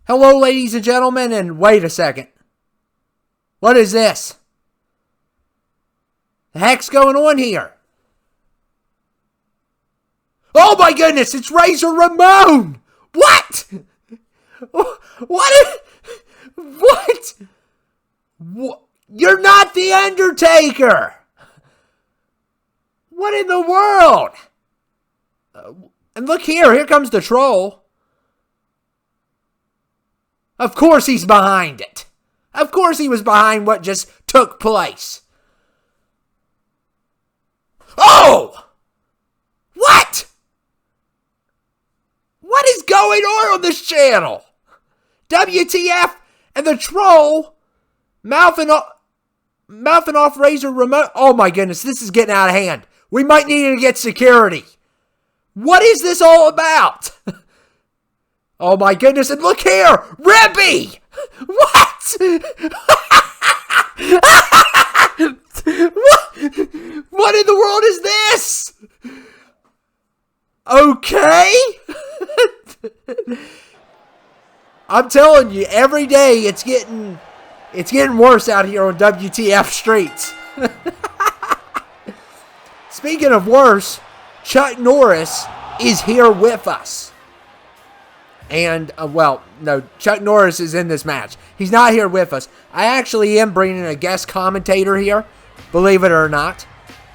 Hello, ladies and gentlemen, and wait a second. What is this? The heck's going on here? Oh my goodness, it's Razor Ramon! What? What? You're not the Undertaker! What in the world? And look here comes the troll. Of course he's behind it. Of course he was behind what just took place. Oh! What? What is going on this channel? WTF and the troll mouthing off Razor Ramon. Oh my goodness, this is getting out of hand. We might need to get security. What is this all about? Oh my goodness, and look here! Ribby! What? What in the world is this? Okay? I'm telling you, every day it's getting worse out here on WTF streets. Speaking of worse, Chuck Norris is here with us. And, Chuck Norris is in this match. He's not here with us. I actually am bringing a guest commentator here, believe it or not.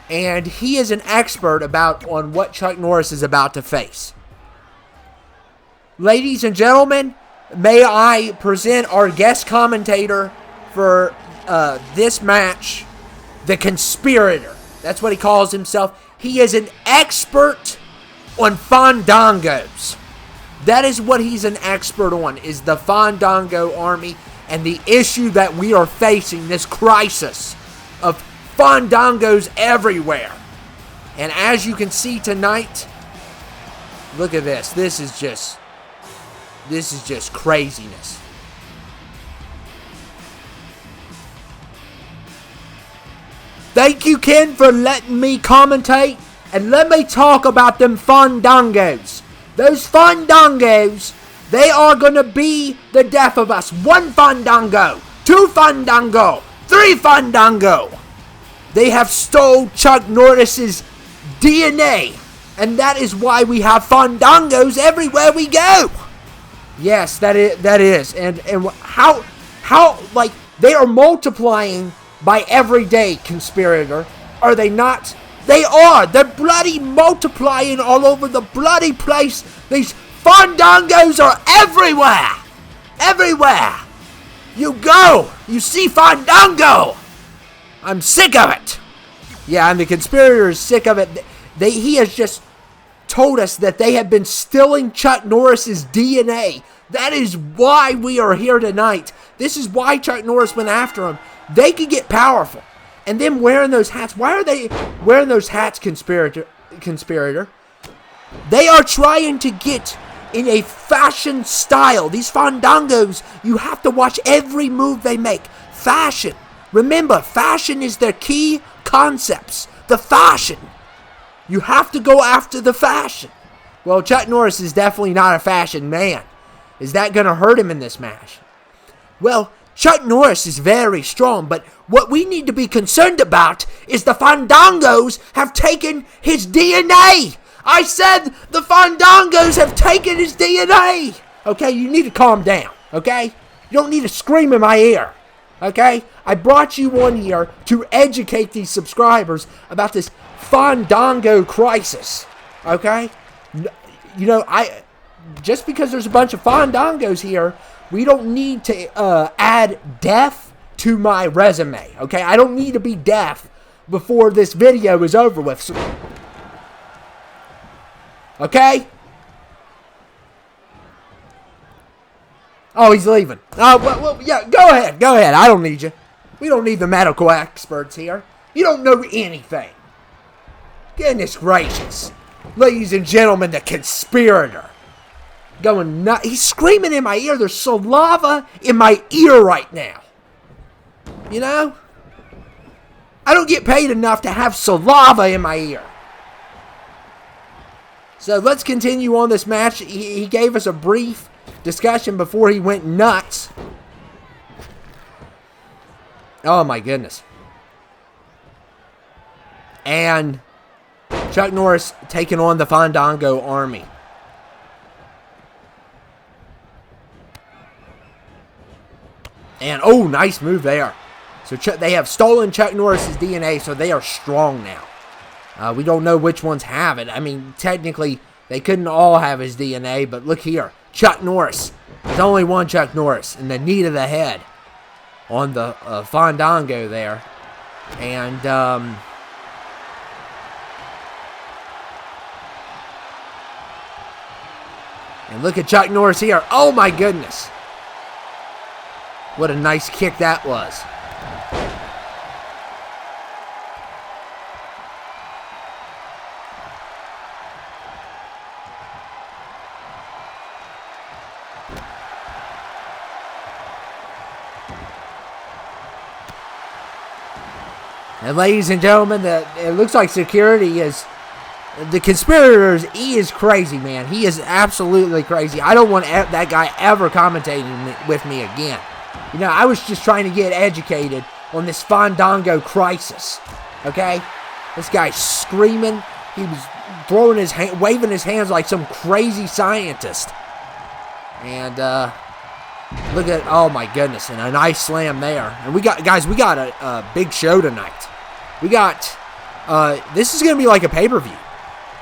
And he is an expert on what Chuck Norris is about to face. Ladies and gentlemen, may I present our guest commentator for this match, the Conspirator. That's what he calls himself. He is an expert on Fandangos. That is what he's an expert on, is the Fandango army and the issue that we are facing, this crisis of Fandangos everywhere. And as you can see tonight, look at this. This is just craziness. Thank you, Ken, for letting me commentate. And let me talk about them Fandangos. Those Fandangos, they are going to be the death of us. 1 Fandango, 2 Fandango, 3 Fandango. They have stole Chuck Norris's DNA. And that is why we have Fandangos everywhere we go. Yes, that is. And how, they are multiplying by every day, Conspirator. Are they not? They are. They're bloody multiplying all over the bloody place. These Fandangos are everywhere. Everywhere. You go. You see Fandango. I'm sick of it. Yeah, and the Conspirator is sick of it. He has just told us that they have been stealing Chuck Norris's DNA. That is why we are here tonight. This is why Chuck Norris went after him. They could get powerful. And them wearing those hats. Why are they wearing those hats, Conspirator? They are trying to get in a fashion style. These Fandangos, you have to watch every move they make. Fashion. Remember, fashion is their key concepts. The fashion. You have to go after the fashion. Well, Chuck Norris is definitely not a fashion man. Is that going to hurt him in this match? Well, Chuck Norris is very strong, but what we need to be concerned about is the Fandangos have taken his DNA. I said the Fandangos have taken his DNA. Okay, you need to calm down, okay? You don't need to scream in my ear, okay? I brought you on here to educate these subscribers about this Fandango crisis, okay? You know, just because there's a bunch of Fandangos here, we don't need to add death to my resume, okay? I don't need to be deaf before this video is over with. So, okay? Oh, he's leaving. Oh, well, yeah, go ahead. I don't need you. We don't need the medical experts here. You don't know anything. Goodness gracious. Ladies and gentlemen, the Conspirator. Going nuts. He's screaming in my ear. There's saliva in my ear right now. You know? I don't get paid enough to have saliva in my ear. So let's continue on this match. He gave us a brief discussion before he went nuts. Oh, my goodness. And Chuck Norris taking on the Fandango Army. And, oh, nice move there. So they have stolen Chuck Norris's DNA, so they are strong now. We don't know which ones have it. I mean, technically, they couldn't all have his DNA, but look here. Chuck Norris. There's only one Chuck Norris in the knee to the head on the Fandango there. And, and look at Chuck Norris here. Oh, my goodness. What a nice kick that was. And ladies and gentlemen, it looks like security is... The conspirators, he is crazy, man. He is absolutely crazy. I don't want that guy ever commentating with me again. You know, I was just trying to get educated on this Fandango crisis. Okay? This guy's screaming. He was throwing his waving his hands like some crazy scientist. And, look at, oh my goodness, and a nice slam there. And we got a big show tonight. We got, this is going to be like a pay-per-view.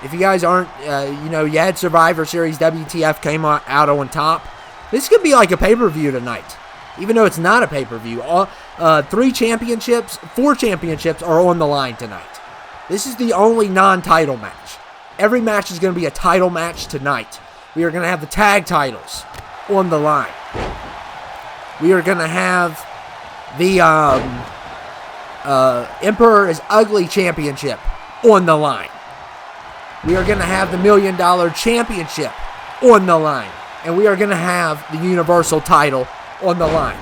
If you guys aren't, you had Survivor Series, WTF came out on top. This could be like a pay-per-view tonight. Even though it's not a pay-per-view. 4 championships are on the line tonight. This is the only non-title match. Every match is going to be a title match tonight. We are going to have the tag titles on the line. We are going to have the Emperor is Ugly Championship on the line. We are going to have the $1 Million Championship on the line. And we are going to have the Universal title on the line.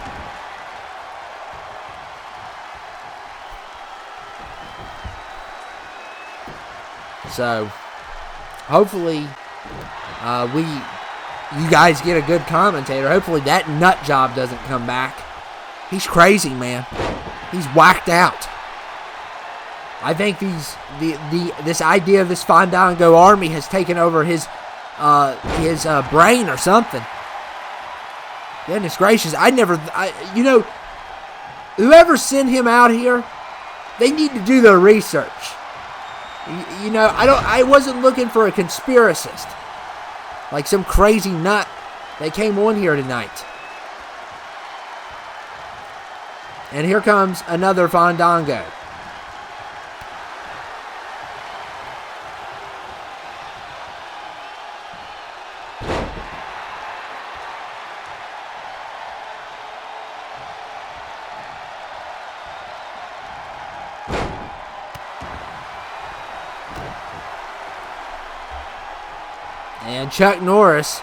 So, hopefully, you guys get a good commentator. Hopefully that nut job doesn't come back. He's crazy, man. He's whacked out. I think this idea of this Fandango army has taken over his brain or something. Goodness gracious, whoever sent him out here, they need to do their research. I wasn't looking for a conspiracist, like some crazy nut that came on here tonight. And here comes another Fandango. And Chuck Norris.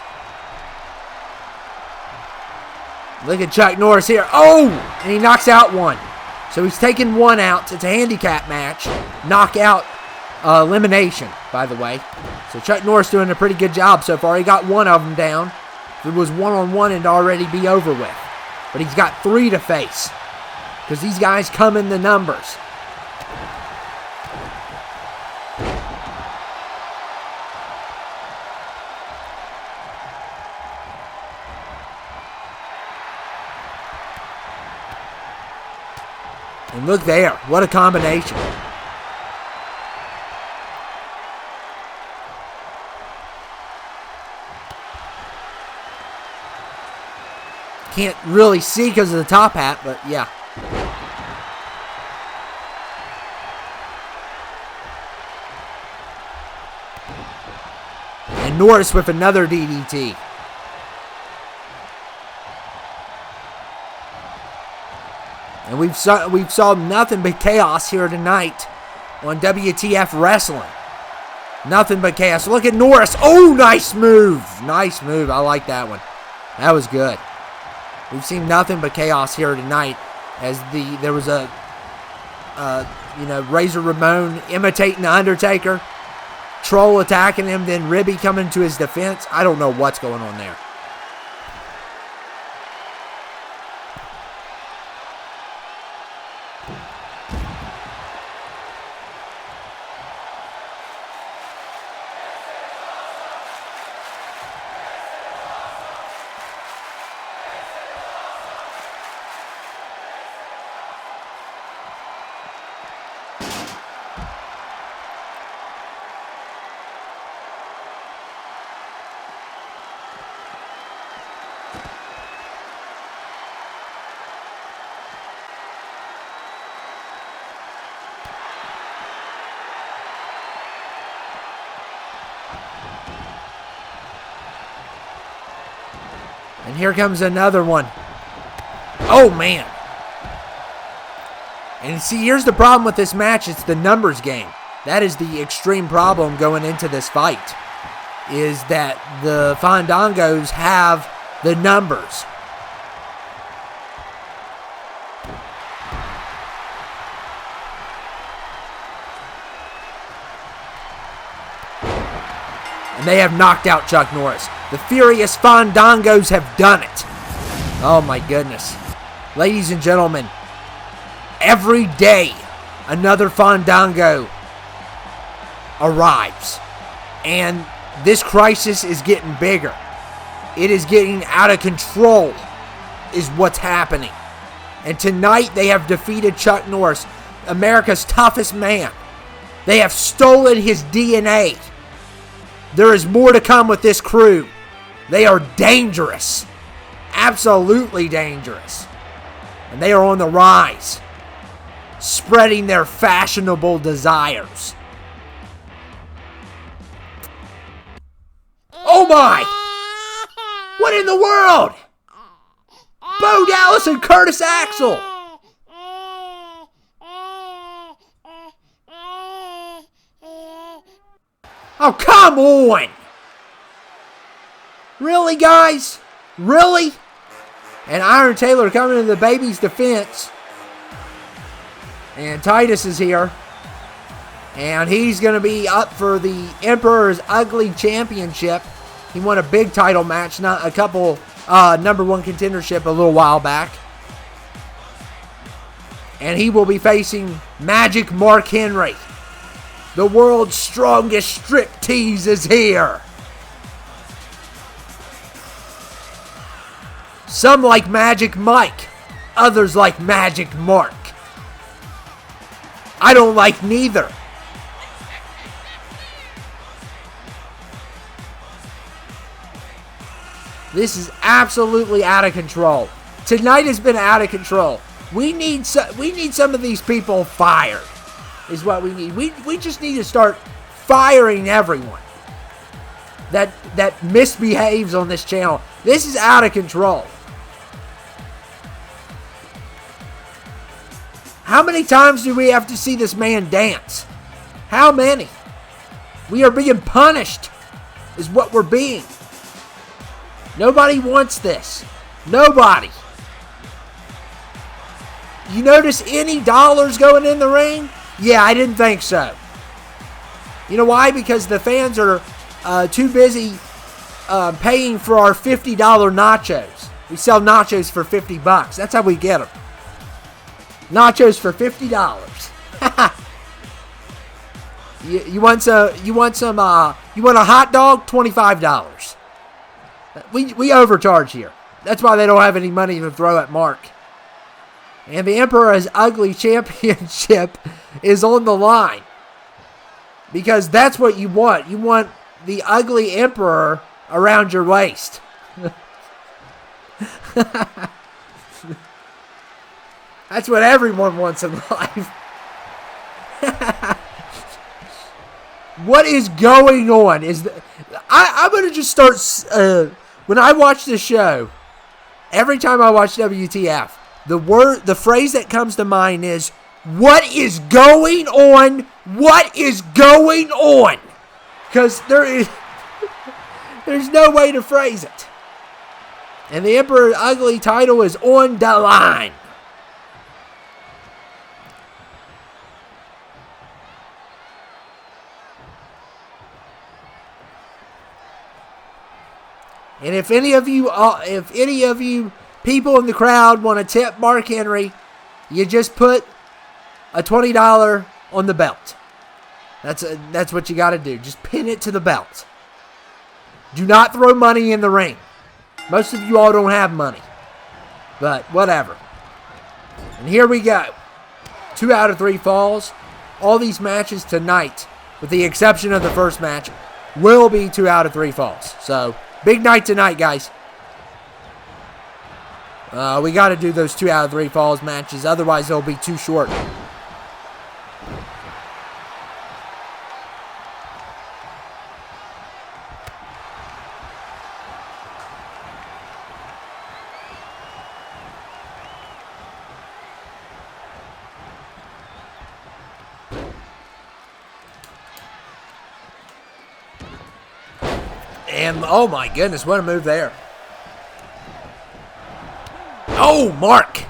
Look at Chuck Norris here. Oh! And he knocks out one. So he's taking one out. It's a handicap match. Knockout elimination, by the way. So Chuck Norris doing a pretty good job so far. He got one of them down. If it was one-on-one, it'd already be over with. But he's got 3 to face. Because these guys come in the numbers. And look there. What a combination. Can't really see because of the top hat, but yeah. And Norris with another DDT. And we've saw nothing but chaos here tonight on WTF Wrestling. Nothing but chaos. Look at Norris. Oh, nice move. Nice move. I like that one. That was good. We've seen nothing but chaos here tonight as there was a Razor Ramon imitating the Undertaker. Troll attacking him, then Ribby coming to his defense. I don't know what's going on there. And here comes another one. Oh, man. And see, here's the problem with this match. It's the numbers game. That is the extreme problem going into this fight, is that the Fandangos have the numbers. And they have knocked out Chuck Norris. The furious Fandangos have done it. Oh my goodness. Ladies and gentlemen, every day another Fandango arrives. And this crisis is getting bigger. It is getting out of control, is what's happening. And tonight they have defeated Chuck Norris, America's toughest man. They have stolen his DNA. There is more to come with this crew. They are dangerous. Absolutely dangerous. And they are on the rise, spreading their fashionable desires. Oh my! What in the world? Bo Dallas and Curtis Axel. Oh, come on! Really, guys? Really? And Iron Taylor coming to the baby's defense. And Titus is here. And he's going to be up for the Emperor's Ugly Championship. He won a big title match, not a couple number one contendership a little while back. And he will be facing Magic Mark Henry. The world's strongest striptease is here. Some like Magic Mike. Others like Magic Mark. I don't like neither. This is absolutely out of control. Tonight has been out of control. We need some of these people fired, is what we need. We just need to start firing everyone that misbehaves on this channel. This is out of control. How many times do we have to see this man dance? How many? We are being punished, is what we're being. Nobody wants this. Nobody. You notice any dollars going in the ring? Yeah, I didn't think so. You know why? Because the fans are too busy paying for our $50 nachos. We sell nachos for $50. That's how we get them. Nachos for $50. You want a hot dog? $25. We overcharge here. That's why they don't have any money to throw at Mark. And the Emperor's Ugly Championship is on the line. Because that's what you want. You want the ugly Emperor around your waist. That's what everyone wants in life. What is going on? I'm going to just start... when I watch this show, every time I watch WTF, the phrase that comes to mind is, what is going on? What is going on? Because there's no way to phrase it. And the Emperor's Ugly title is on the line. And if any of you people in the crowd want to tip Mark Henry, you just put a $20 on the belt. That's what you got to do. Just pin it to the belt. Do not throw money in the ring. Most of you all don't have money. But whatever. And here we go. 2 out of 3 falls. All these matches tonight, with the exception of the first match, will be 2 out of 3 falls. So, big night tonight, guys. We got to do those 2 out of 3 falls matches. Otherwise, they'll be too short. And, oh my goodness, what a move there. Oh, Mark.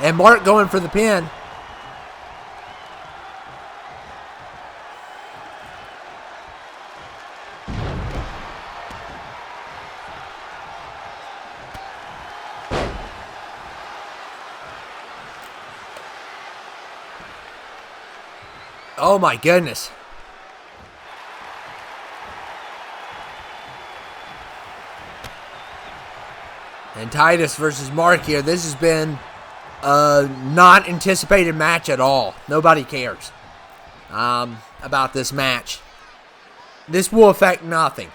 And Mark going for the pin. Oh my goodness. And Titus versus Mark here. This has been a not anticipated match at all. Nobody cares about this match. This will affect nothing.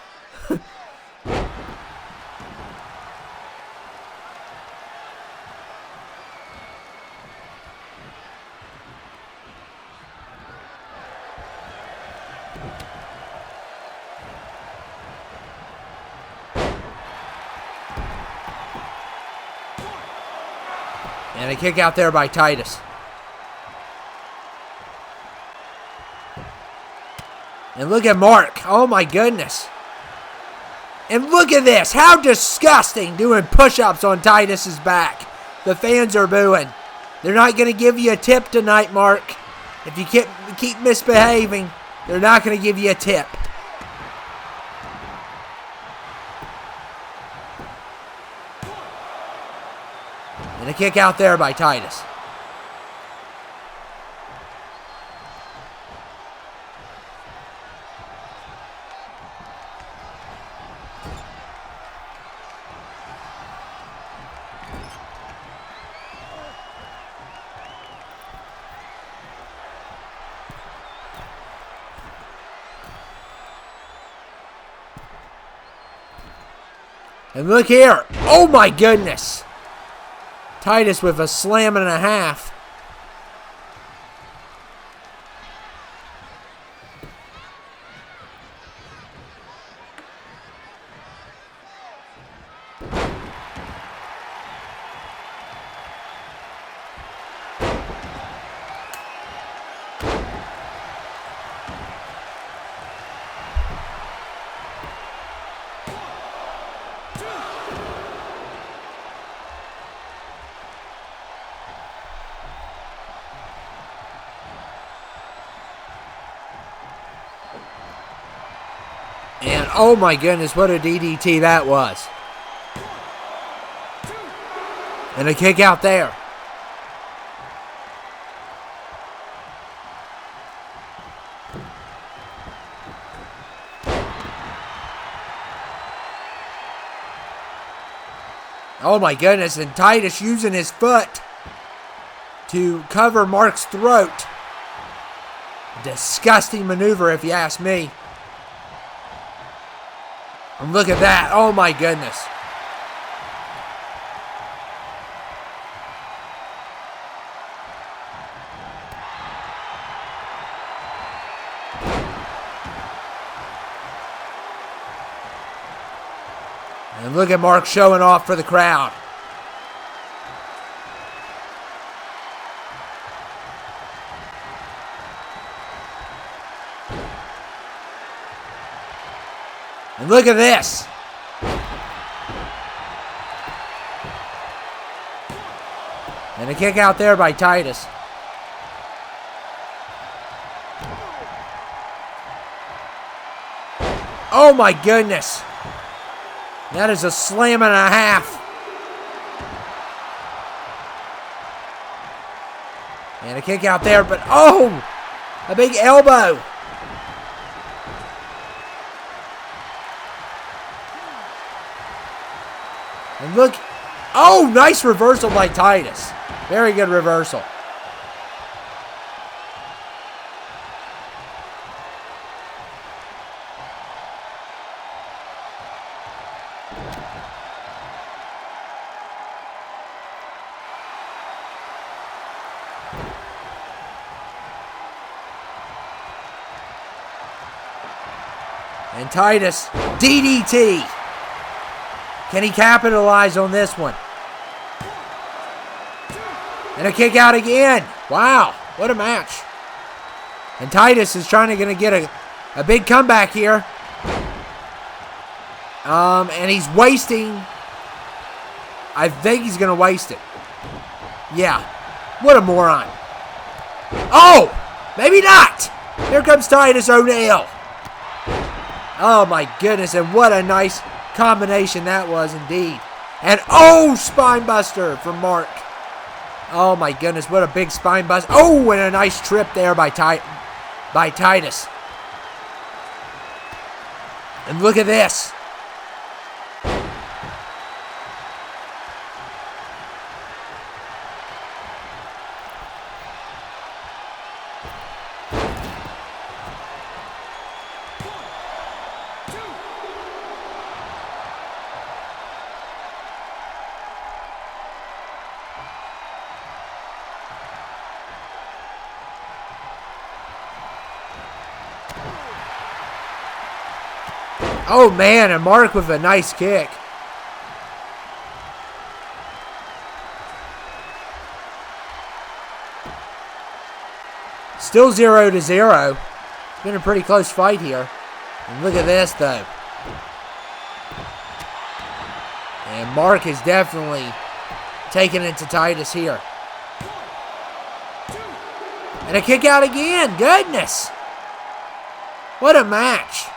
And a kick out there by Titus. And look at Mark. Oh my goodness. And look at this. How disgusting, doing push-ups on Titus's back. The fans are booing. They're not going to give you a tip tonight, Mark. If you keep misbehaving, they're not going to give you a tip. And a kick out there by Titus. And look here. Oh my goodness. Titus with a slam and a half. And oh my goodness, what a DDT that was. And a kick out there. Oh my goodness, and Titus using his foot to cover Mark's throat. Disgusting maneuver if you ask me. And look at that. Oh my goodness. And look at Mark showing off for the crowd. And look at this. And a kick out there by Titus. Oh my goodness. That is a slam and a half. And a kick out there, but oh, a big elbow. And look, oh, nice reversal by Titus. Very good reversal. And Titus, DDT. Can he capitalize on this one? And a kick out again. Wow, what a match. And Titus is trying to get A big comeback here. And he's wasting. I think he's going to waste it. Yeah. What a moron. Oh! Maybe not! Here comes Titus O'Neil. Oh my goodness, and what a nice combination that was indeed. And oh, spine buster from Mark. Oh my goodness, what a big spine buster. Oh, and a nice trip there by Titus. And look at this. Oh man, and Mark with a nice kick. Still 0-0. It's been a pretty close fight here. And look at this though. And Mark is definitely taking it to Titus here. And a kick out again. Goodness. What a match.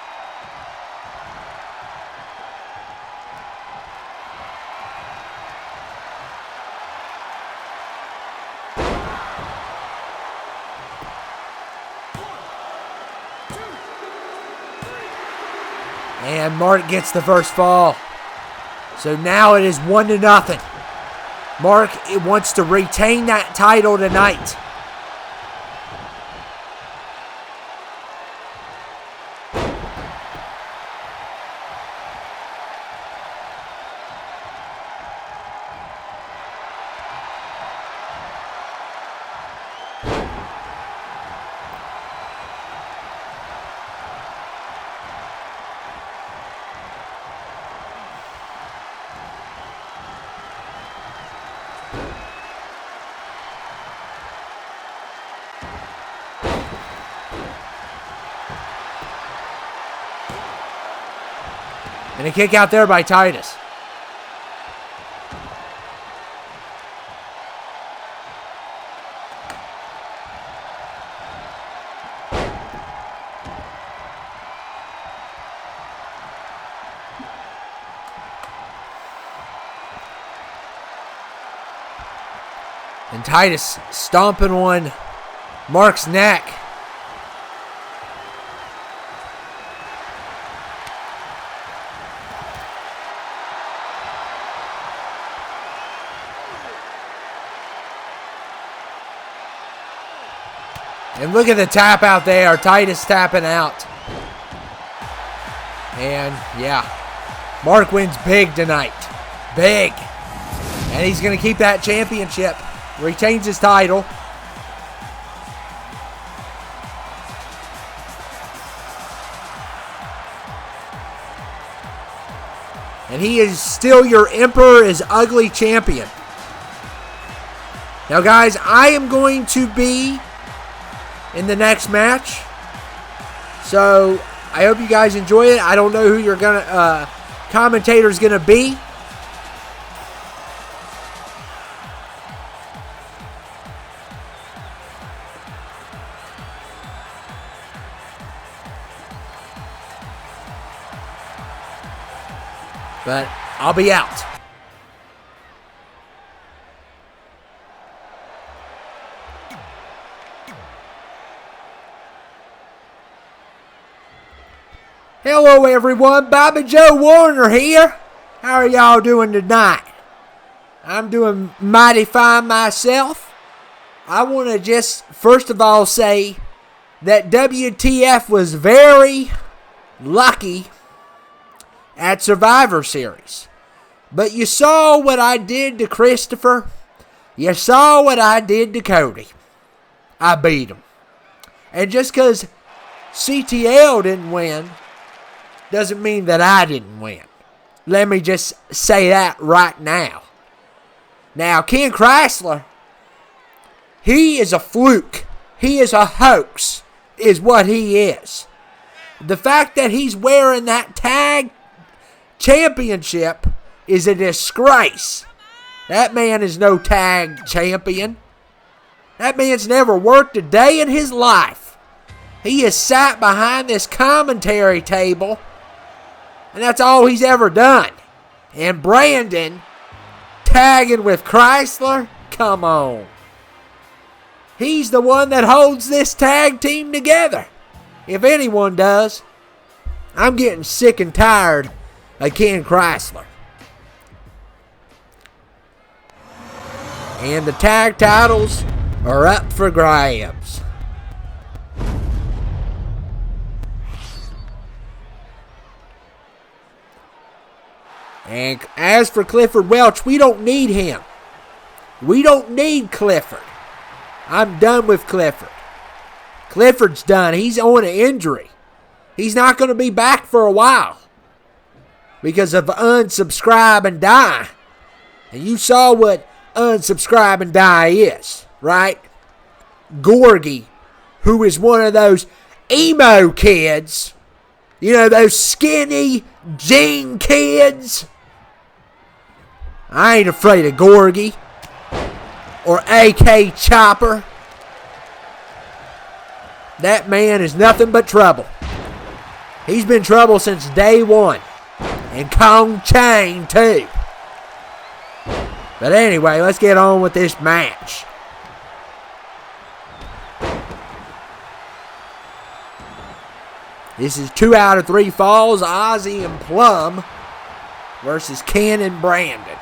And Mark gets the first fall. So now it is 1-0. Mark wants to retain that title tonight. And a kick out there by Titus. And Titus stomping on Mark's neck. And look at the tap out there. Titus tapping out. And, yeah. Mark wins big tonight. Big. And he's going to keep that championship. Retains his title. And he is still your Emperor is Ugly champion. Now, guys, I am going to be in the next match. So, I hope you guys enjoy it. I don't know who your commentator's going to be. But I'll be out. Hello everyone, Bobby Joe Warner here. How are y'all doing tonight? I'm doing mighty fine myself. I want to just first of all say that WTF was very lucky at Survivor Series. But you saw what I did to Christopher. You saw what I did to Cody. I beat him. And just because CTL didn't win doesn't mean that I didn't win. Let me just say that right now. Now, Ken Chrysler, he is a fluke. He is a hoax, is what he is. The fact that he's wearing that tag championship is a disgrace. That man is no tag champion. That man's never worked a day in his life. He has sat behind this commentary table, and that's all he's ever done. And Brandon tagging with Chrysler? Come on. He's the one that holds this tag team together. If anyone does. I'm getting sick and tired of Ken Chrysler. And the tag titles are up for grabs. And as for Clifford Welch, we don't need him. We don't need Clifford. I'm done with Clifford. Clifford's done. He's on an injury. He's not going to be back for a while because of unsubscribe and die. And you saw what unsubscribe and die is, right? Gorgie, who is one of those emo kids, you know, those skinny jean kids. I ain't afraid of Gorgie or AK Chopper. That man is nothing but trouble. He's been trouble since day one. And Kong Chain too. But anyway, let's get on with this match. This is 2 out of 3 falls. Ozzy and Plum versus Ken and Brandon.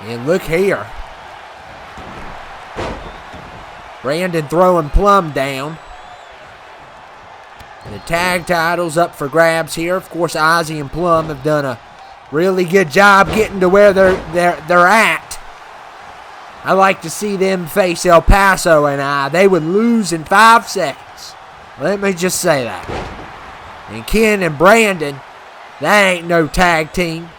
And look here. Brandon throwing Plum down. The tag titles up for grabs here. Of course, Ozzy and Plum have done a really good job getting to where they're at. I like to see them face El Paso and I. They would lose in 5 seconds. Let me just say that. And Ken and Brandon, that ain't no tag team.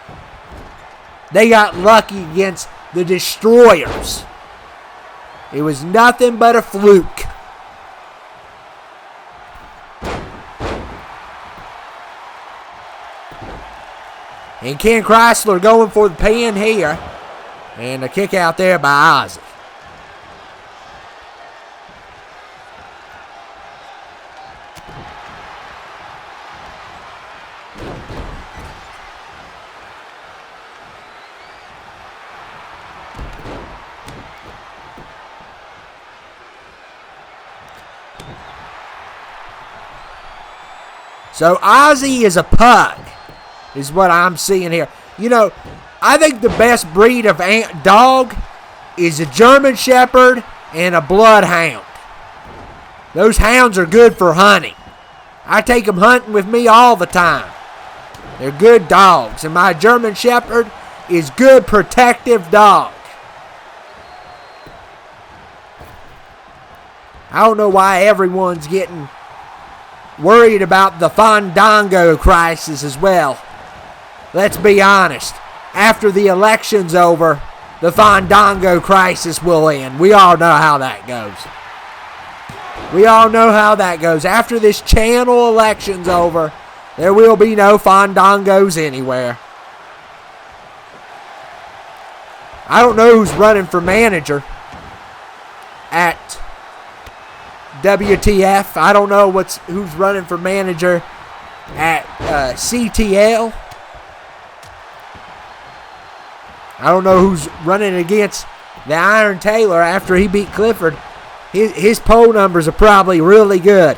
They got lucky against the Destroyers. It was nothing but a fluke. And Ken Chrysler going for the pin here. And a kick out there by Ozzy. So Ozzy is a pug, is what I'm seeing here. You know, I think the best breed of dog is a German Shepherd and a Bloodhound. Those hounds are good for hunting. I take them hunting with me all the time. They're good dogs, and my German Shepherd is good protective dog. I don't know why everyone's getting worried about the Fandango crisis as well. Let's be honest. After the election's over, the Fandango crisis will end. We all know how that goes. We all know how that goes. After this channel election's over, there will be no Fandangos anywhere. I don't know who's running for manager at WTF. I don't know who's running for manager at CTL. I don't know who's running against the Iron Taylor after he beat Clifford. His poll numbers are probably really good.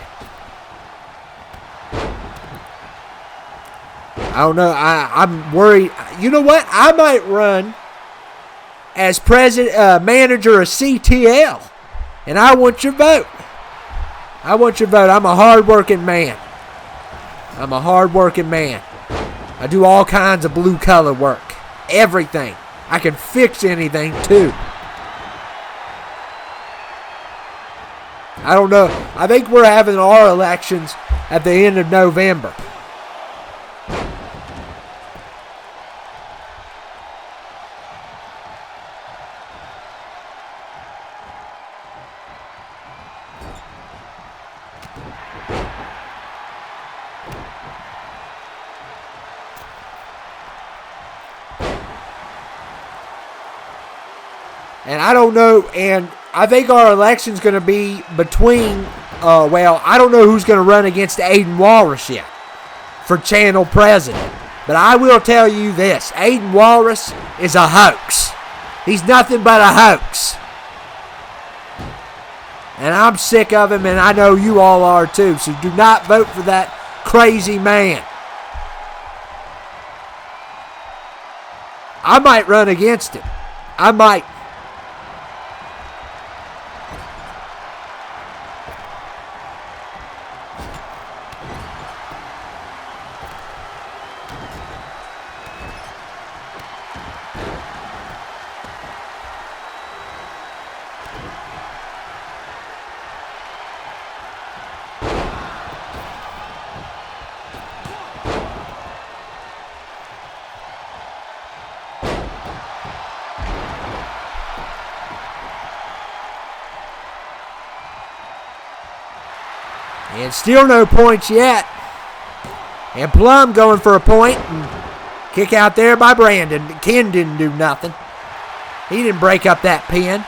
I don't know. I'm worried. You know what? I might run as manager of CTL, and I want your vote. I want your vote. I'm a hard-working man. I do all kinds of blue color work. Everything. I can fix anything too. I don't know. I think we're having our elections at the end of November. And I don't know, and I think our election's going to be between, I don't know who's going to run against Aiden Walrus yet for channel president. But I will tell you this, Aiden Walrus is a hoax. He's nothing but a hoax. And I'm sick of him, and I know you all are too. So do not vote for that crazy man. I might run against him. I might. And still no points yet. And Plum going for a point. And kick out there by Brandon. Ken didn't do nothing. He didn't break up that pin.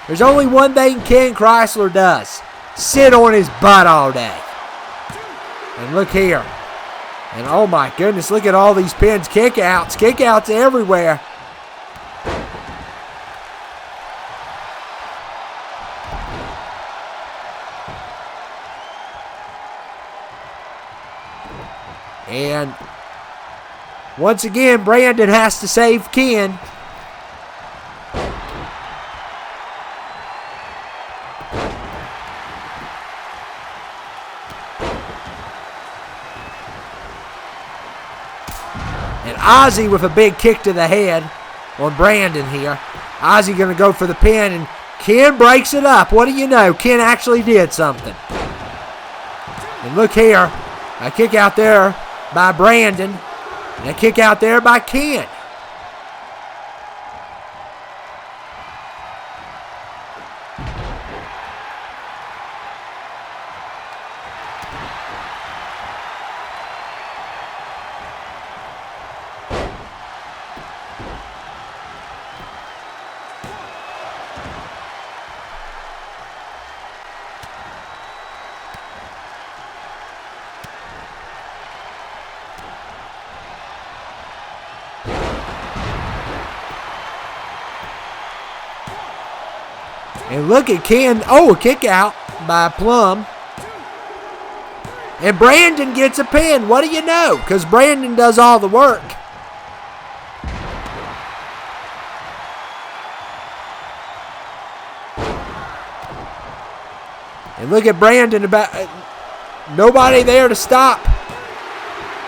There's only one thing Ken Chrysler does. Sit on his butt all day. And look here. And oh my goodness, look at all these pins. Kickouts. Kickouts everywhere. And once again, Brandon has to save Ken. And Ozzy with a big kick to the head on Brandon here. Ozzy going to go for the pin, and Ken breaks it up. What do you know? Ken actually did something. And look here, a kick out there by Brandon, and a kick out there by Ken. And look at Ken. Oh, a kick out by Plum. And Brandon gets a pin. What do you know? Because Brandon does all the work. And look at Brandon. Nobody there to stop.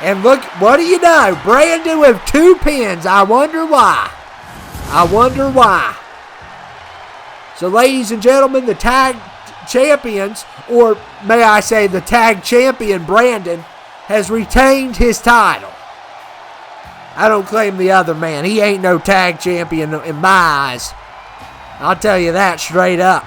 And look, what do you know? Brandon with 2 pins. I wonder why. I wonder why. So, ladies and gentlemen, the tag champions, or may I say the tag champion Brandon, has retained his title. I don't claim the other man. He ain't no tag champion in my eyes. I'll tell you that straight up.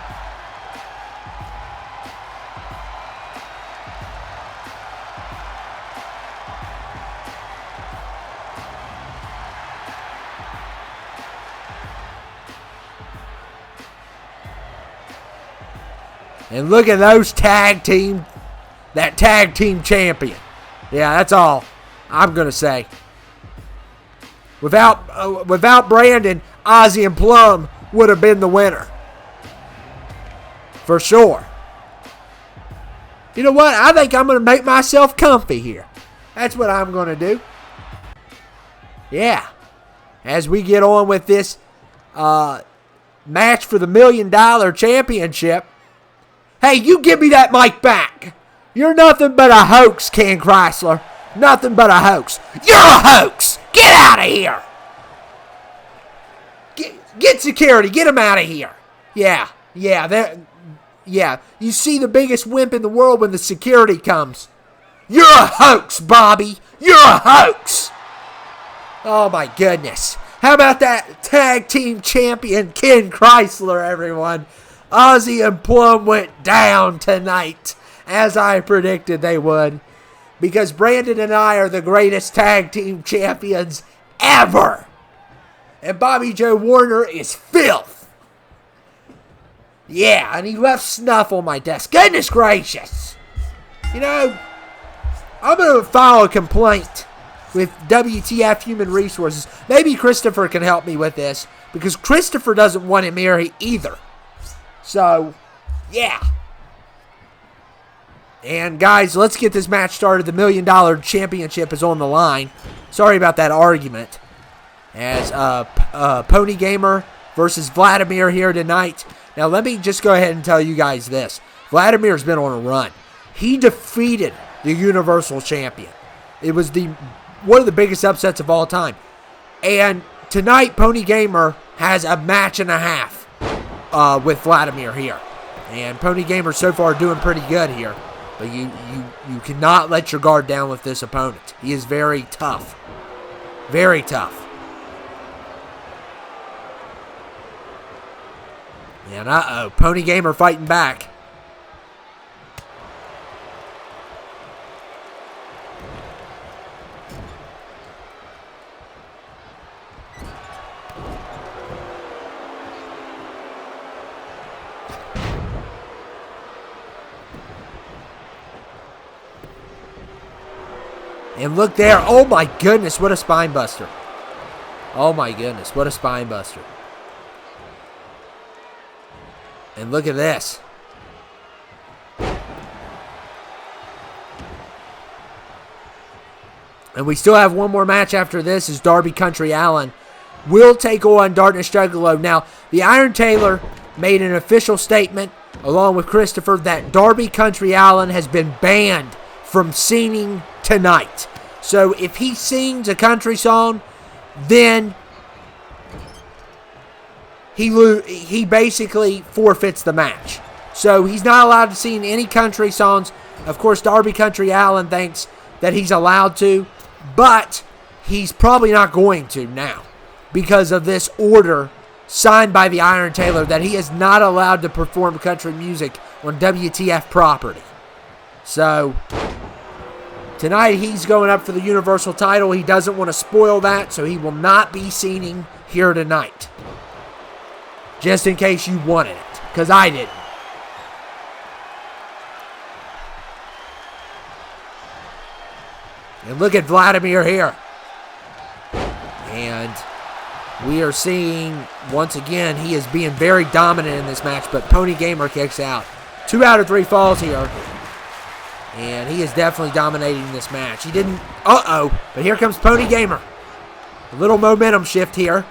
And look at those that tag team champion. Yeah, that's all I'm going to say. Without Brandon, Ozzy and Plum would have been the winner. For sure. You know what? I think I'm going to make myself comfy here. That's what I'm going to do. Yeah. As we get on with this match for the $1 million championship. Hey, you give me that mic back. You're nothing but a hoax, Ken Chrysler. Nothing but a hoax. You're a hoax! Get out of here! Get security. Get him out of here. Yeah. You see the biggest wimp in the world when the security comes. You're a hoax, Bobby. You're a hoax. Oh, my goodness. How about that tag team champion, Ken Chrysler, everyone? Ozzy and Plum went down tonight, as I predicted they would, because Brandon and I are the greatest tag team champions ever. And Bobby Joe Warner is filth. Yeah, and he left snuff on my desk. Goodness gracious. You know, I'm going to file a complaint with WTF Human Resources. Maybe Christopher can help me with this, because Christopher doesn't want him here either. So, yeah. And guys, let's get this match started. The $1 Million Championship is on the line. Sorry about that argument. As Pony Gamer versus Vladamir here tonight. Now, let me just go ahead and tell you guys this. Vladimir's been on a run. He defeated the Universal Champion. It was one of the biggest upsets of all time. And tonight, Pony Gamer has a match and a half with Vladamir here. And Pony Gamer so far doing pretty good here. But you cannot let your guard down with this opponent. He is very tough. Very tough. And Pony Gamer fighting back. And look there. Oh my goodness, what a spine buster. Oh my goodness, what a spine buster. And look at this. And we still have one more match after this, as Darby Country Allen will take on Darkness Juggalo. Now, the Iron Taylor made an official statement, along with Christopher, that Darby Country Allen has been banned from singing tonight. So if he sings a country song, then he basically forfeits the match. So he's not allowed to sing any country songs. Of course, Darby Country Allen thinks that he's allowed to, but he's probably not going to now because of this order signed by the Iron Taylor that he is not allowed to perform country music on WTF property. So tonight he's going up for the Universal title. He doesn't want to spoil that, so he will not be singing here tonight. Just in case you wanted it, because I didn't. And look at Vladamir here. And we are seeing, once again, he is being very dominant in this match, but Pony Gamer kicks out. 2 out of 3 falls here. And he is definitely dominating this match. He didn't, but here comes Pony Gamer. A little momentum shift here.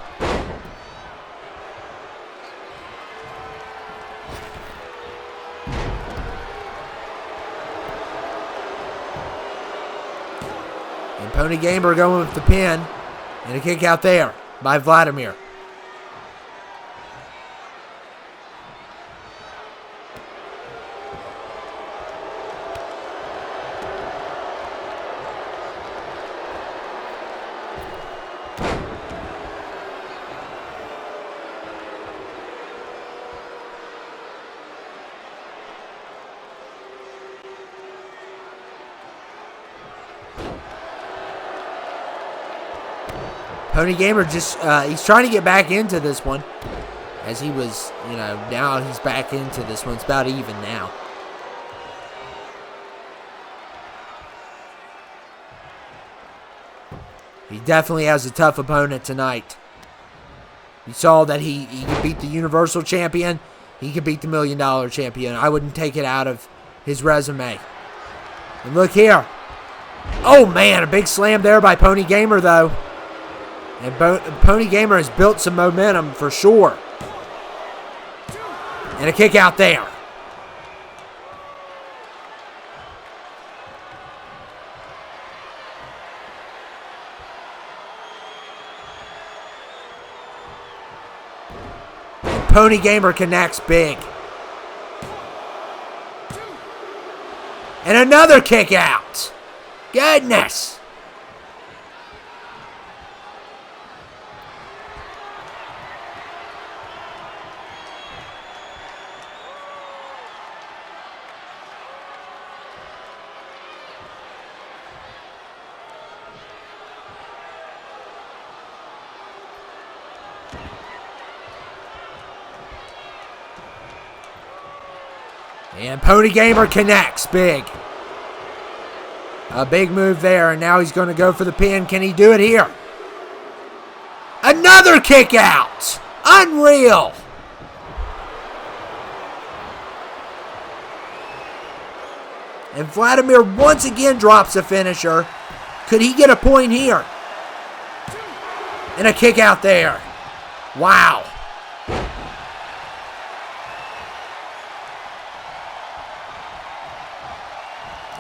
Pony Gamer going with the pin. And a kick out there by Vladamir. Pony Gamer just, he's trying to get back into this one. As he was, now he's back into this one. It's about even now. He definitely has a tough opponent tonight. You saw that he could beat the Universal Champion. He could beat the $1 Million Champion. I wouldn't take it out of his resume. And look here. Oh, man, a big slam there by Pony Gamer, though. And Pony Gamer has built some momentum for sure. And a kick out there. Pony Gamer connects big. And another kick out. Goodness. And Pony Gamer connects big. A big move there, and now he's going to go for the pin. Can he do it here? Another kick out. Unreal. And Vladamir once again drops a finisher. Could he get a point here? And a kick out there. Wow.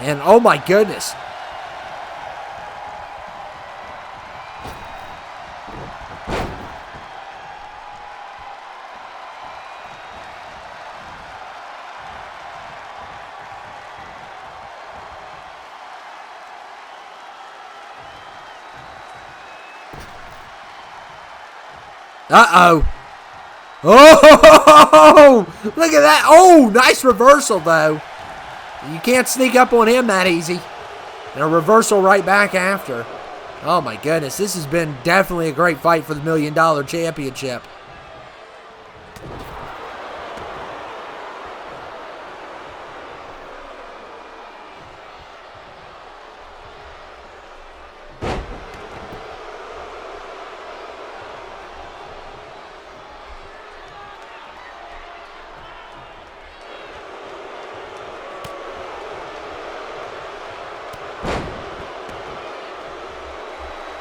And oh my goodness. Uh-oh. Oh, look at that. Oh, nice reversal, though. You can't sneak up on him that easy. And a reversal right back after. Oh, my goodness. This has been definitely a great fight for the $1 Million Championship.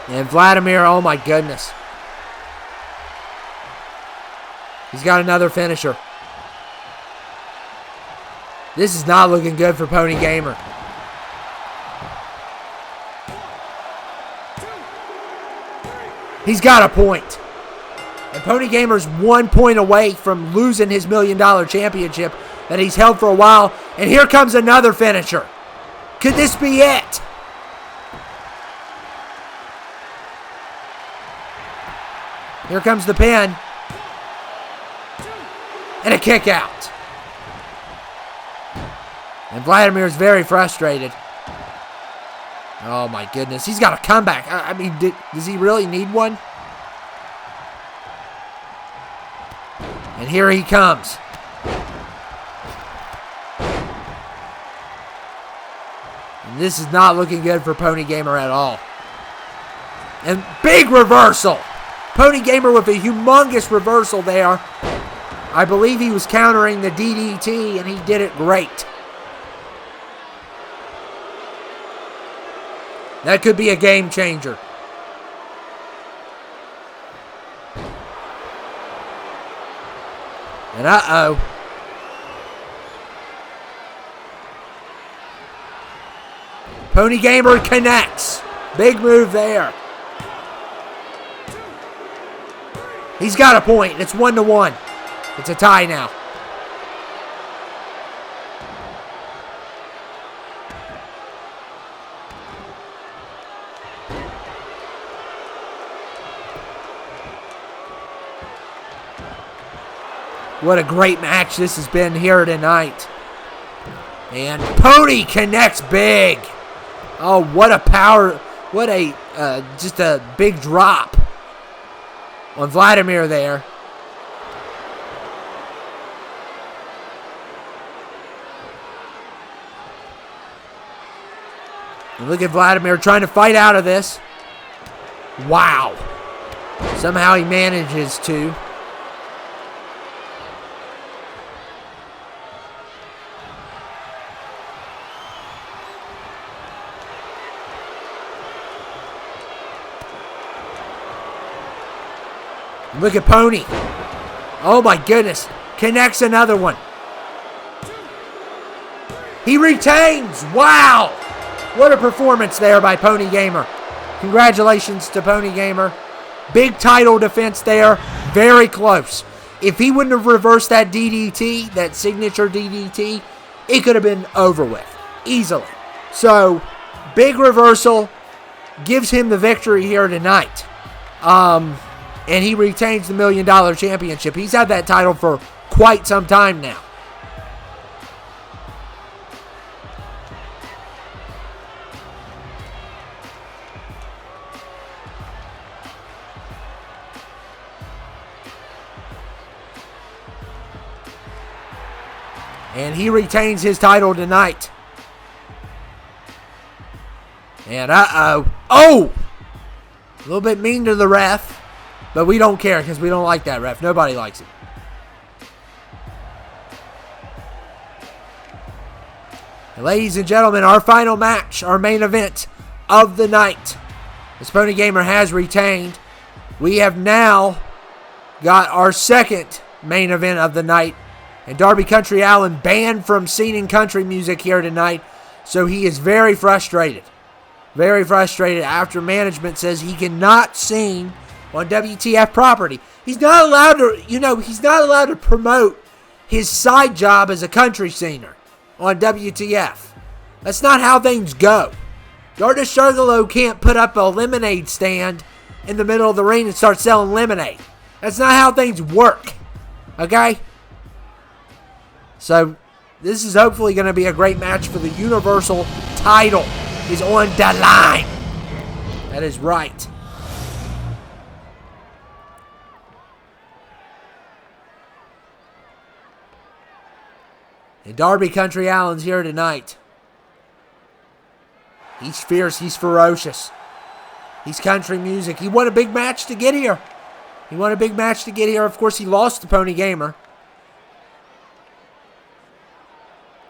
And Vladamir, oh my goodness. He's got another finisher. This is not looking good for Pony Gamer. He's got a point. And Pony Gamer's 1 point away from losing his $1 Million Championship that he's held for a while. And here comes another finisher. Could this be it? Here comes the pin. And a kick out. And Vladamir is very frustrated. Oh my goodness. He's got a comeback. I mean, does he really need one? And here he comes. And this is not looking good for Pony Gamer at all. And big reversal. Pony Gamer with a humongous reversal there. I believe he was countering the DDT, and he did it great. That could be a game changer. And uh-oh. Pony Gamer connects. Big move there. He's got a point. It's 1-1. It's a tie now. What a great match this has been here tonight. And Pony connects big. Oh, what a power. What a, just a big drop on Vladamir there. And look at Vladamir trying to fight out of this. Wow. Somehow he manages to. Look at Pony. Oh my goodness. Connects another one. He retains. Wow. What a performance there by Pony Gamer. Congratulations to Pony Gamer. Big title defense there. Very close. If he wouldn't have reversed that DDT, that signature DDT, it could have been over with easily. So, big reversal gives him the victory here tonight. And he retains the $1 Million Championship. He's had that title for quite some time now. And he retains his title tonight. And oh! A little bit mean to the ref. But we don't care because we don't like that ref. Nobody likes it. And ladies and gentlemen, our final match, our main event of the night. This Pony Gamer has retained. We have now got our second main event of the night. And Darby Country Allen banned from singing country music here tonight. So he is very frustrated. Very frustrated after management says he cannot sing on WTF property. He's not allowed to, he's not allowed to promote his side job as a country singer on WTF. That's not how things go. Darkness Juggalo can't put up a lemonade stand in the middle of the ring and start selling lemonade. That's not how things work. Okay? So, this is hopefully going to be a great match for the Universal title. Is on the line. That is right. And Darby Country Allen's here tonight. He's fierce. He's ferocious. He's country music. He won a big match to get here. Of course, he lost to Pony Gamer.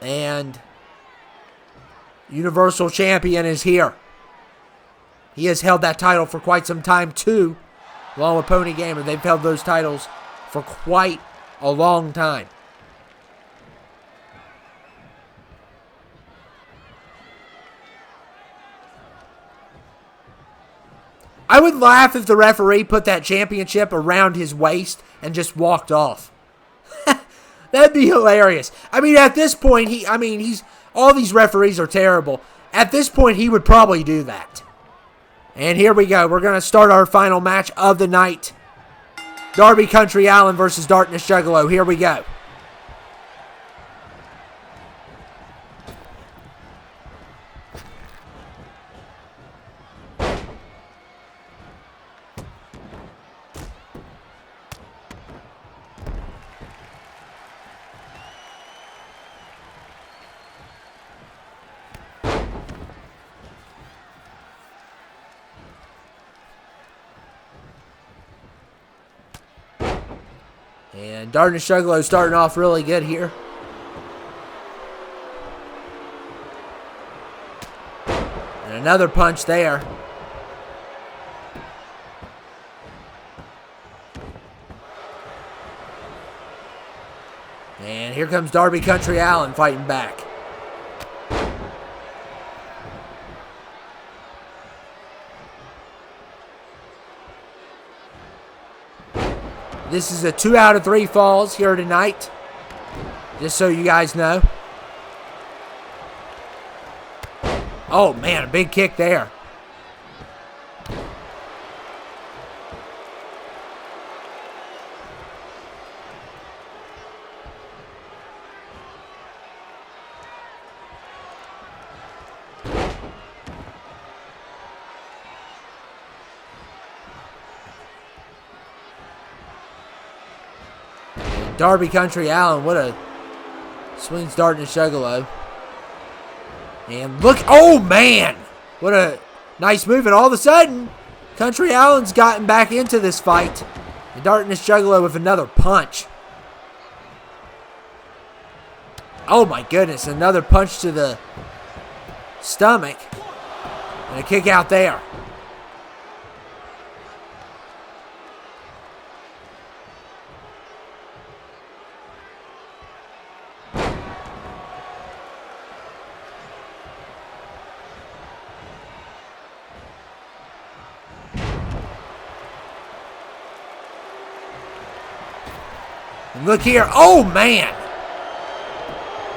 And Universal Champion is here. He has held that title for quite some time too, along with Pony Gamer. They've held those titles for quite a long time. I would laugh if the referee put that championship around his waist and just walked off. That'd be hilarious. I mean, at this point, all these referees are terrible. At this point, he would probably do that. And here we go. We're going to start our final match of the night. Darby Country Allen versus Darkness Juggalo. Here we go. And Darkness Juggalo starting off really good here. And another punch there. And here comes Darby Country Allen fighting back. This is a 2 out of 3 falls here tonight. Just so you guys know. Oh man, a big kick there. Darby Country Allen, what a swings Darkness Juggalo. And look, oh man, what a nice move. And all of a sudden, Country Allen's gotten back into this fight. And Darkness Juggalo with another punch. Oh my goodness, another punch to the stomach. And a kick out there. And look here. Oh, man.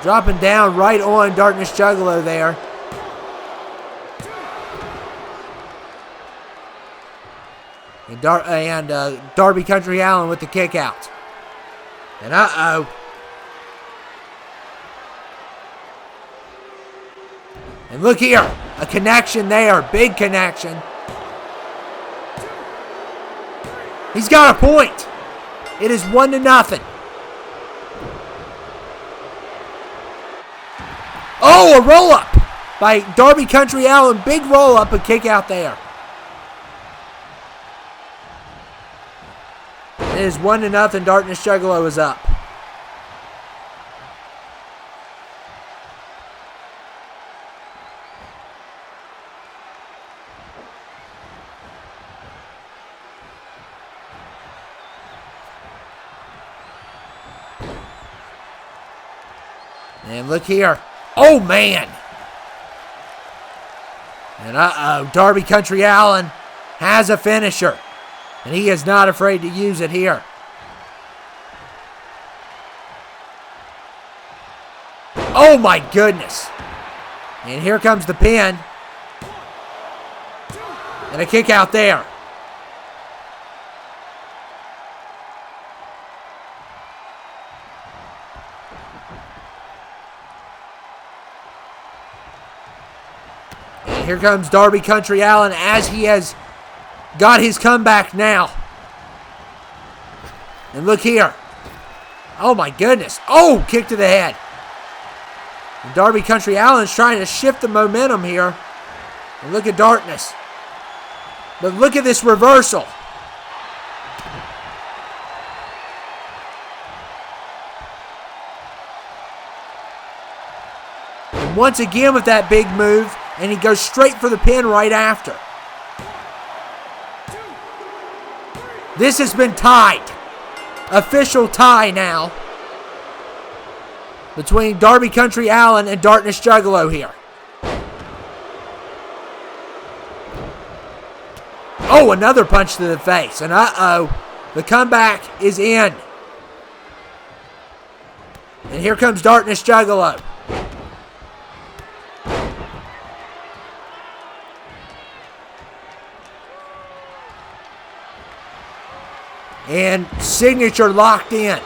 Dropping down right on Darkness Juggalo there. And Darby Country Allen with the kick out. And And look here. A connection there. Big connection. He's got a point. It is 1-0. Oh, a roll-up by Darby Country Allen. Big roll-up, a kick out there. It is 1-0. Darkness Juggalo is up. And look here. Oh, man. And Darby Country Allen has a finisher. And he is not afraid to use it here. Oh, my goodness. And here comes the pin. And a kick out there. And here comes Darby Country Allen as he has got his comeback now. And look here. Oh, my goodness. Oh, kick to the head. And Darby Country Allen's trying to shift the momentum here. And look at Darkness. But look at this reversal. And once again with that big move. And he goes straight for the pin right after. This has been tied. Official tie now. Between Darby Country Allen and Darkness Juggalo here. Oh, another punch to the face. And the comeback is in. And here comes Darkness Juggalo. And signature locked in.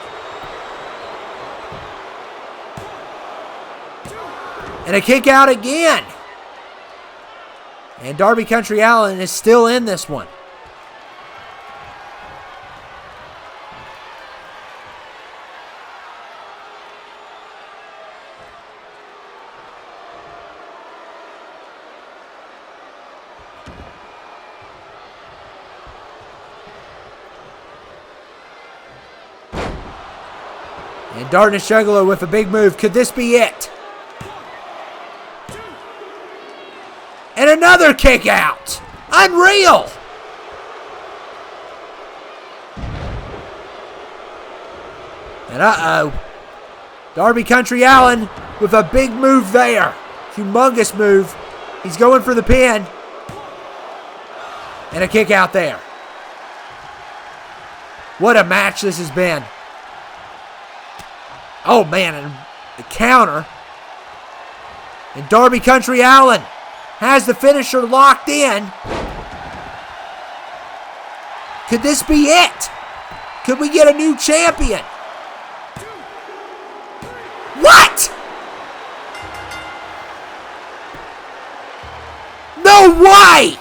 And a kick out again. And Darby Country Allen is still in this one. And Darkness Juggalo with a big move. Could this be it? And another kick out. Unreal. And Darby Country Allen with a big move there. Humongous move. He's going for the pin. And a kick out there. What a match this has been. Oh, man, and the counter. And Darby Country Allen has the finisher locked in. Could this be it? Could we get a new champion? What? No way!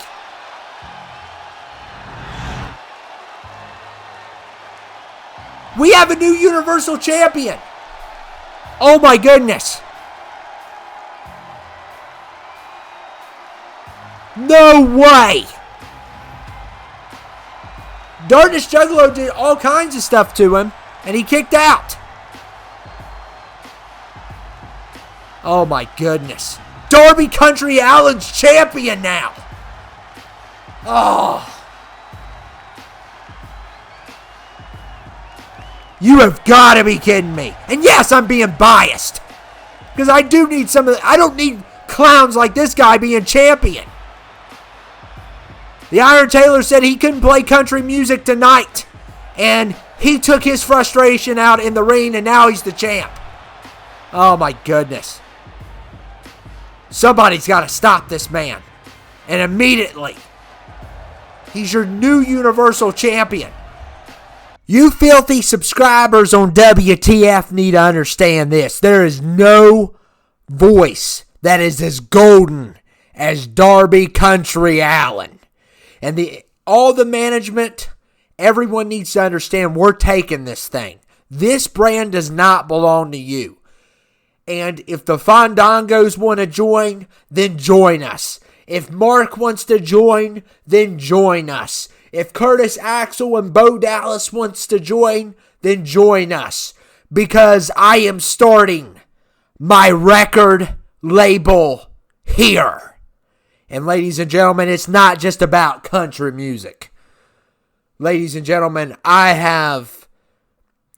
We have a new Universal Champion. Oh my goodness. No way. Darkness Juggalo did all kinds of stuff to him, and he kicked out. Oh my goodness. Darby Country Allen's champion now. Oh. You have got to be kidding me. And yes, I'm being biased. Because I do need some of the, I don't need clowns like this guy being champion. The Iron Tailor said he couldn't play country music tonight. And He took his frustration out in the ring, and now he's the champ. Oh, my goodness. Somebody's got to stop this man. And immediately. He's your new Universal Champion. You filthy subscribers on WTF need to understand this. There is no voice that is as golden as Darby Country Allen. And all the management, everyone needs to understand we're taking this thing. This brand does not belong to you. And if the Fandangos want to join, then join us. If Mark wants to join, then join us. If Curtis Axel and Bo Dallas wants to join, then join us. Because I am starting my record label here. And ladies and gentlemen, it's not just about country music. Ladies and gentlemen, I have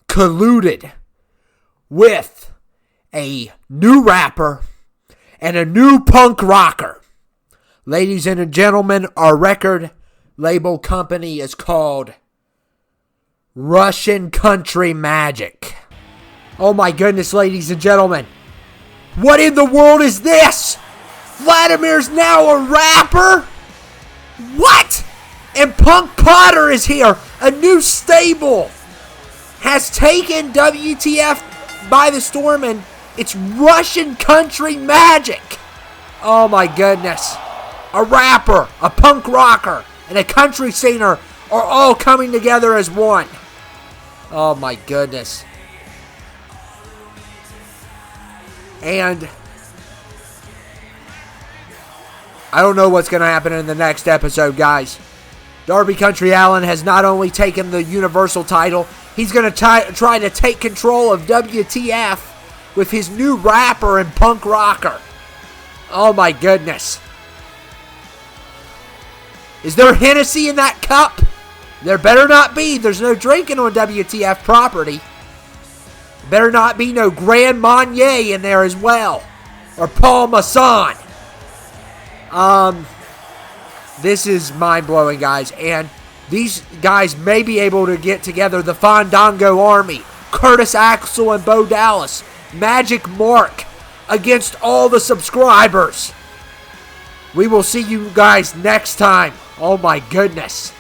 colluded with a new rapper and a new punk rocker. Ladies and gentlemen, our record label company is called Russian Country Magic. Oh my goodness, ladies and gentlemen. What in the world is this? Vladimir's now a rapper? What? And Punk Potter is here. A new stable has taken WTF by the storm, and it's Russian Country Magic. Oh my goodness. A rapper, a punk rocker, and a country singer are all coming together as one. Oh my goodness. And I don't know what's going to happen in the next episode, guys. Darby Country Allen has not only taken the Universal title, he's going to try to take control of WTF with his new rapper and punk rocker. Oh my goodness. Is there Hennessy in that cup? There better not be. There's no drinking on WTF property. Better not be no Grand Marnier in there as well. Or Paul Masson. This is mind-blowing, guys. And these guys may be able to get together the Fandango Army. Curtis Axel and Bo Dallas. Magic Mark against all the subscribers. We will see you guys next time. Oh my goodness.